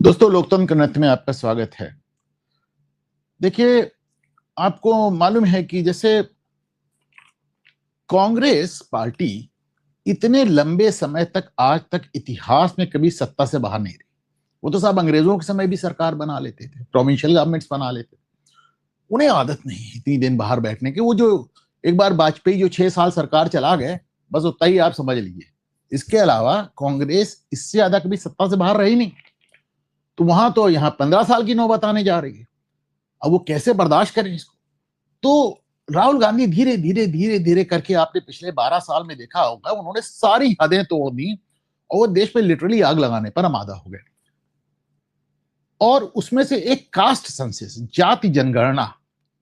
दोस्तों, लोकतंत्र नृत्य में आपका स्वागत है। देखिए, आपको मालूम है कि जैसे कांग्रेस पार्टी इतने लंबे समय तक आज तक इतिहास में कभी सत्ता से बाहर नहीं रही। वो तो साहब अंग्रेजों के समय भी सरकार बना लेते थे, प्रोविंशियल गवर्नमेंट्स बना लेते थे। उन्हें आदत नहीं है इतनी दिन बाहर बैठने की। वो जो एक बार वाजपेयी जो 6 साल सरकार चला गए, बस उतना ही आप समझ लीजिए। इसके अलावा कांग्रेस इससे ज्यादा कभी सत्ता से बाहर रही नहीं। तो वहां तो यहाँ 15 साल की नौबत आने जा रही है। अब वो कैसे बर्दाश्त करें इसको? तो राहुल गांधी धीरे धीरे धीरे धीरे करके आपने पिछले 12 साल में देखा होगा, उन्होंने सारी हदें तोड़ दी और वो देश पे लिटरली आग लगाने पर आमादा हो गए। और उसमें से एक कास्ट सेंसस, जाति जनगणना,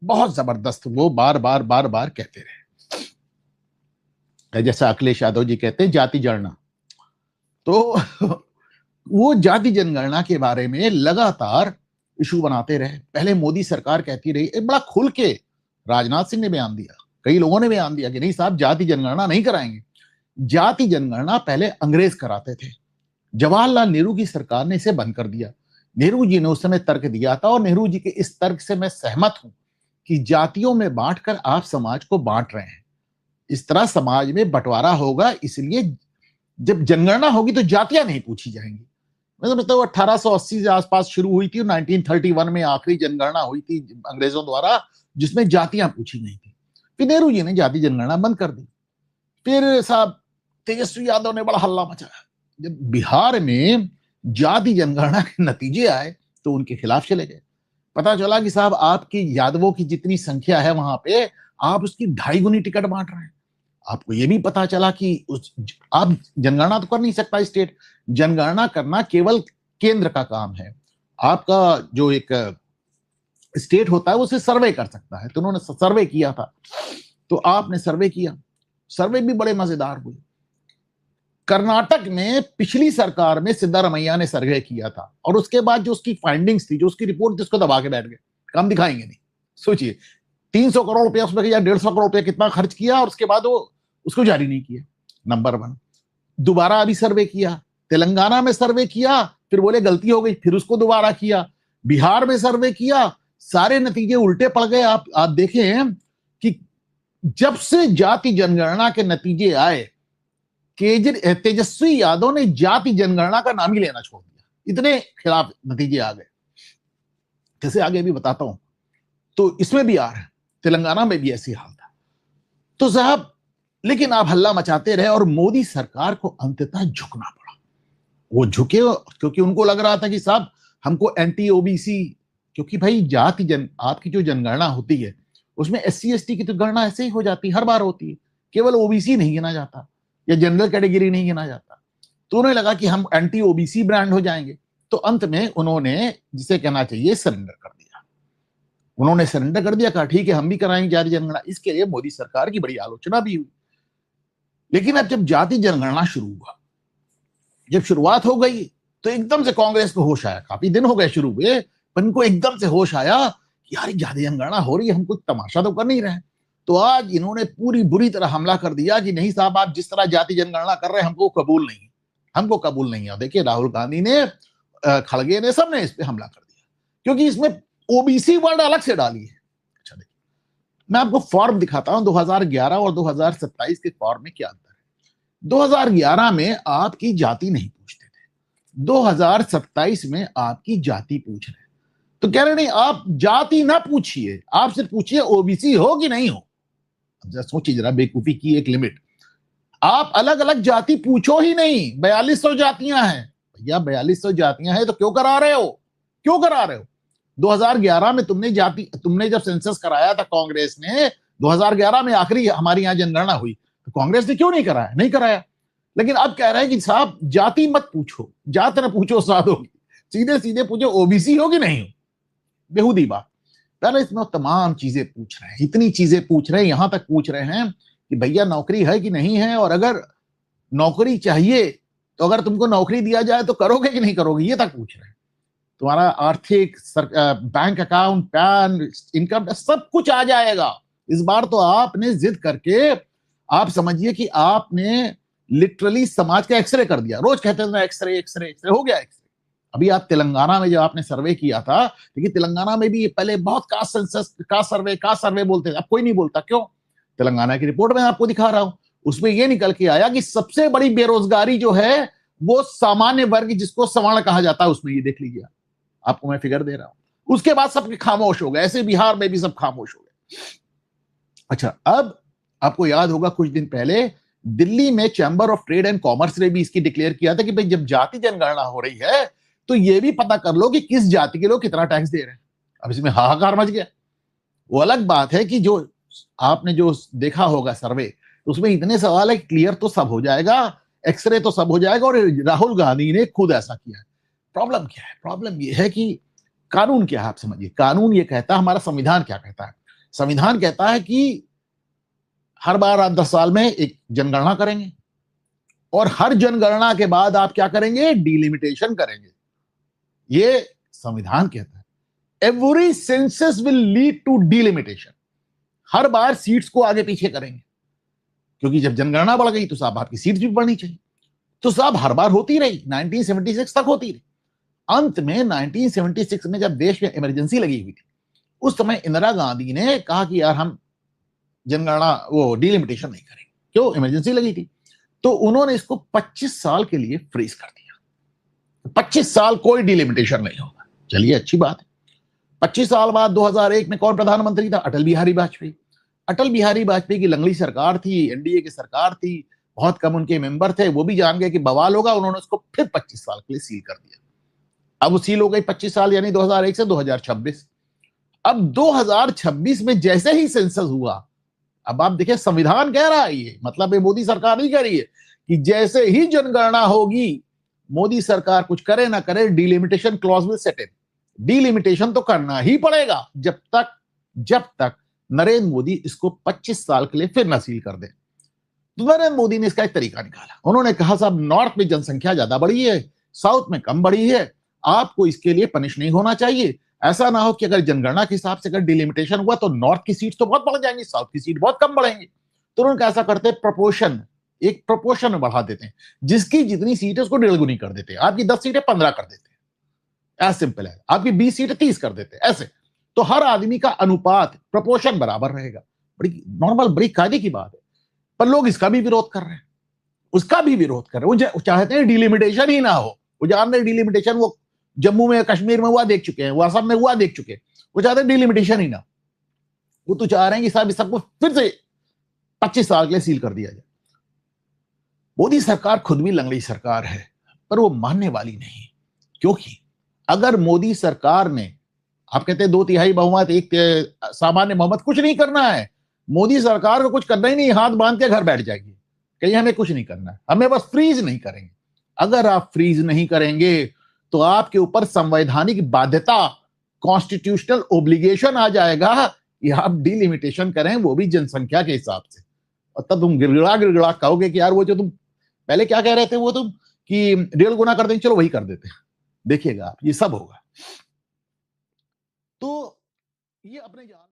बहुत जबरदस्त वो बार बार बार बार कहते रहे, जैसा अखिलेश यादव जी कहते हैं जाति जनगणना। तो वो जाति जनगणना के बारे में लगातार इशू बनाते रहे। पहले मोदी सरकार कहती रही, एक बड़ा खुल के राजनाथ सिंह ने बयान दिया, कई लोगों ने बयान दिया कि नहीं साहब, जाति जनगणना नहीं कराएंगे। जाति जनगणना पहले अंग्रेज कराते थे, जवाहरलाल नेहरू की सरकार ने इसे बंद कर दिया। नेहरू जी ने उस समय तर्क दिया था और नेहरू जी के इस तर्क से मैं सहमत हूं कि जातियों में बांटकर आप समाज को बांट रहे हैं। इस तरह समाज में बंटवारा होगा, इसलिए जब जनगणना होगी तो जातियां नहीं पूछी जाएंगी। मैं समझता हूँ 1880 के आसपास शुरू हुई थी, 1931 में आखिरी जनगणना हुई थी अंग्रेजों द्वारा, जिसमें जातियां पूछी गई थी। फिर नेहरू जी ने जाति जनगणना बंद कर दी। फिर साहब तेजस्वी यादव ने बड़ा हल्ला मचाया। जब बिहार में जाति जनगणना के नतीजे आए तो उनके खिलाफ चले गए। पता चला कि साहब आपकी यादवों की जितनी संख्या है वहां पे, आप उसकी 2.5 गुनी टिकट बांट रहे हैं। आपको यह भी पता चला कि आप जनगणना तो कर नहीं सकता स्टेट, जनगणना करना केवल केंद्र का काम है। आपका जो एक स्टेट होता है वो उसे सर्वे कर सकता है। तो उन्होंने सर्वे किया था, तो आपने सर्वे किया, सर्वे भी बड़े मजेदार हुए। कर्नाटक में पिछली सरकार में सिद्धारमैया ने सर्वे किया था और उसके बाद जो उसकी फाइंडिंग्स थी, जो उसकी रिपोर्ट थी, उसको दबा के बैठ गए, काम दिखाएंगे नहीं। सोचिए, 300 करोड़ रुपया उसमें या 150 करोड़ रुपया कितना खर्च किया और उसके बाद वो उसको जारी नहीं किया। नंबर 1। दोबारा अभी सर्वे किया, तेलंगाना में सर्वे किया, फिर बोले गलती हो गई, फिर उसको दोबारा किया। बिहार में सर्वे किया, सारे नतीजे उल्टे पड़ गए। आप देखें कि जब से जाति जनगणना के नतीजे आए, तेजस्वी यादव ने जाति जनगणना का नाम ही लेना छोड़ दिया, इतने खिलाफ नतीजे आ गए। कैसे आगे भी बताता हूं। तो इसमें भी आ रहा है, तेलंगाना में भी ऐसी हाल था। तो साहब, लेकिन आप हल्ला मचाते रहे और मोदी सरकार को अंततः झुकना पड़ा। वो झुके क्योंकि उनको लग रहा था कि साहब हमको एंटी ओबीसी, क्योंकि भाई आपकी जो जनगणना होती है उसमें SC ST की तो गणना ऐसे ही हो जाती, हर बार होती है, केवल ओबीसी नहीं गिना जाता या जनरल कैटेगरी नहीं गिना जाता। तो उन्हें लगा कि हम एंटी ओबीसी ब्रांड हो जाएंगे। तो अंत में उन्होंने, जिसे कहना चाहिए, सरेंडर कर दिया। उन्होंने सरेंडर कर दिया, कहा ठीक है हम भी कराएंगे जाति जनगणना। इसके लिए मोदी सरकार की बड़ी आलोचना भी हुई। लेकिन अब जब जाति जनगणना शुरू हुआ, जब शुरुआत हो गई, तो एकदम से कांग्रेस को होश आया। काफी दिन हो गए शुरू हुए, पर इनको एकदम से होश आया कि यार जाति जनगणना हो रही है, हम कुछ तमाशा तो कर नहीं रहे। तो आज इन्होंने पूरी बुरी तरह हमला कर दिया कि नहीं साहब, आप जिस तरह जाति जनगणना कर रहे हैं हमको कबूल नहीं, हमको कबूल नहीं है। देखिए, राहुल गांधी ने, खड़गे ने, सबने इस पे हमला कर दिया, क्योंकि इसमें ओबीसी वर्ड अलग से डाली है। अच्छा देखिए, मैं आपको फॉर्म दिखाता हूं 2011 और 2027 के फॉर्म में क्या अंतर है। 2011 में आपकी जाति नहीं पूछते थे, 2027 में आपकी जाति पूछ रहे हैं। तो कह रहे नहीं, आप जाति ना पूछिए, आप सिर्फ पूछिए ओबीसी हो कि नहीं हो। अब सोचिए जरा, बेवकूफी की एक लिमिट। आप अलग अलग जाति पूछो ही नहीं, 4200 जातियां हैं भैया, 4200 जातियां हैं, तो क्यों करा रहे हो, क्यों करा रहे हो? 2011 में तुमने जब सेंसस कराया था कांग्रेस ने, 2011 में आखिरी हमारी यहां जनगणना हुई, तो कांग्रेस ने क्यों नहीं कराया? नहीं कराया। लेकिन अब कह रहे हैं कि साहब जाति मत पूछो, जात न पूछो साध होगी, सीधे सीधे पूछो ओबीसी हो कि नहीं हो। बेहूदी बात। पहले इसमें तमाम चीजें पूछ रहे हैं, इतनी चीजें पूछ रहे हैं, यहां तक पूछ रहे हैं कि भैया नौकरी है कि नहीं है, और अगर नौकरी चाहिए तो अगर तुमको नौकरी दिया जाए तो करोगे कि नहीं करोगे, ये तक पूछ रहे हैं। तुम्हारा आर्थिक, बैंक अकाउंट, पैन, इनकम, सब कुछ आ जाएगा। इस बार तो आपने जिद करके, आप समझिए कि आपने लिटरली समाज का एक्सरे कर दिया। रोज कहते थे एक्सरे एक्सरे एक्सरे, हो गया एक्सरे। अभी आप तेलंगाना में जब आपने सर्वे किया था, देखिए तेलंगाना में भी पहले बहुत कास्ट सेंसस, कास्ट सर्वे बोलते थे, अब कोई नहीं बोलता। क्यों? तेलंगाना की रिपोर्ट में आपको दिखा रहा हूं, उसमें यह निकल के आया कि सबसे बड़ी बेरोजगारी जो है वो सामान्य वर्ग, जिसको सवर्ण कहा जाता है, उसमें। ये देख लीजिए, आपको मैं फिगर दे रहा हूं। उसके बाद सबके खामोश हो गए, ऐसे बिहार में भी सब खामोश हो गए। अच्छा, अब आपको याद होगा कुछ दिन पहले दिल्ली में chamber of trade and commerce ने भी इसकी डिक्लेयर किया था कि भाई जब जाति जनगणना हो रही है तो ये भी पता कर लो कि किस जाति के लोग कितना टैक्स दे रहे हैं। अब इसमें हाहाकार मच गया। वो अलग बात है कि जो आपने जो देखा होगा सर्वे, उसमें इतने सवाल है, क्लियर तो सब हो जाएगा, एक्सरे तो सब हो जाएगा, और राहुल गांधी ने खुद ऐसा किया है। प्रॉब्लम क्या है? प्रॉब्लम ये है कि कानून क्या है, आप समझिए। कानून ये कहता है, हमारा संविधान क्या कहता है? संविधान कहता है कि हर बार आप 10 साल में एक जनगणना करेंगे, और हर जनगणना के बाद आप क्या करेंगे? डिलिमिटेशन करेंगे। ये संविधान कहता है। Every census will lead to delimitation. हर बार सीट्स को आगे पीछे करेंगे, क्योंकि जब जनगणना बढ़ गई तो साहब आपकी सीट्स भी बढ़नी चाहिए। तो साहब हर बार होती रही, 1976 तक होती रही। अंत में 1976 में जब देश में इमरजेंसी लगी हुई थी, उस समय इंदिरा गांधी ने कहा कि यार हम जनगणना वो डिलिमिटेशन नहीं करेंगे। क्यों? इमरजेंसी लगी थी। तो उन्होंने इसको 25 साल के लिए फ्रीज कर दिया। 25 साल कोई डिलिमिटेशन नहीं होगा। चलिए, अच्छी बात है। 25 साल बाद 2001 में कौन प्रधानमंत्री था? अटल बिहारी वाजपेयी। अटल बिहारी वाजपेयी की लंगड़ी सरकार थी, एनडीए की सरकार थी, बहुत कम उनके मेंबर थे। वो भी जान गए कि बवाल होगा, उन्होंने उसको फिर 25 साल के लिए सील कर दिया। अब वो सील हो गई 25 साल, यानी 2001 से 2026। अब 2026 में जैसे ही सेंसस हुआ, अब आप देखिए संविधान कह रहा है, ये मतलब ये मोदी सरकार नहीं कह रही है, कि जैसे ही जनगणना होगी, मोदी सरकार कुछ करे ना करे, delimitation clause will set in. Delimitation तो करना ही पड़ेगा जब तक नरेंद्र मोदी इसको 25 साल के लिए फिर न सील कर दे। तो नरेंद्र मोदी ने इसका एक तरीका निकाला। उन्होंने कहा साहब नॉर्थ में जनसंख्या ज्यादा बढ़ी है, साउथ में कम बढ़ी है, आपको इसके लिए पनिश नहीं होना चाहिए। ऐसा ना हो कि अगर जनगणना के हिसाब से अगर डिलिमिटेशन हुआ तो नॉर्थ की सीट तो बहुत बढ़ जाएंगी, साउथ की सीट बहुत कम बढ़ेंगी। तो उन्होंने ऐसा करते प्रपोर्शन, एक प्रपोर्शन में बढ़ा देते हैं, जिसकी जितनी सीट है उसको 1.5 गुनी कर देते हैं। आपकी 10 सीटें 15 कर देते हैं, ऐसा सिंपल है। आपकी 20 सीटें 30 कर देते हैं, ऐसे। तो हर आदमी का अनुपात, प्रपोर्शन बराबर रहेगा। बड़ी नॉर्मल, बड़ी कायदे की बात है। पर लोग इसका भी विरोध कर रहे हैं, उसका भी विरोध कर रहे हैं। वो चाहते हैं डिलिमिटेशन ही ना हो। वो जान रहे डिलिमिटेशन वो जम्मू में, कश्मीर में हुआ देख चुके हैं, वो असम में हुआ देख चुके हैं। वो चाहते हैं डिलिमिटेशन ही ना। वो तो चाह रहे हैं कि साहब इस सबको फिर से 25 साल के लिए सील कर दिया जाए। मोदी सरकार खुद भी लंगड़ी सरकार है, पर वो मानने वाली नहीं। क्योंकि अगर मोदी सरकार ने, आप कहते हैं 2/3 बहुमत, एक सामान्य बहुमत, कुछ नहीं करना है। मोदी सरकार को कुछ करना ही नहीं, हाथ बांध के घर बैठ जाएगी, कहीं हमें कुछ नहीं करना है, हमें बस फ्रीज नहीं करेंगे। अगर आप फ्रीज नहीं करेंगे तो आपके ऊपर संवैधानिक बाध्यता, कॉन्स्टिट्यूशनल ओब्लिगेशन आ जाएगा कि आप डिलिमिटेशन करें, वो भी जनसंख्या के हिसाब से। और तब तुम गिड़गिड़ा कहोगे कि यार वो जो तुम पहले क्या कह रहे थे, वो तुम कि 1.5 गुना कर देंगे, चलो वही कर देते हैं। देखिएगा आप, ये सब होगा। तो ये अपने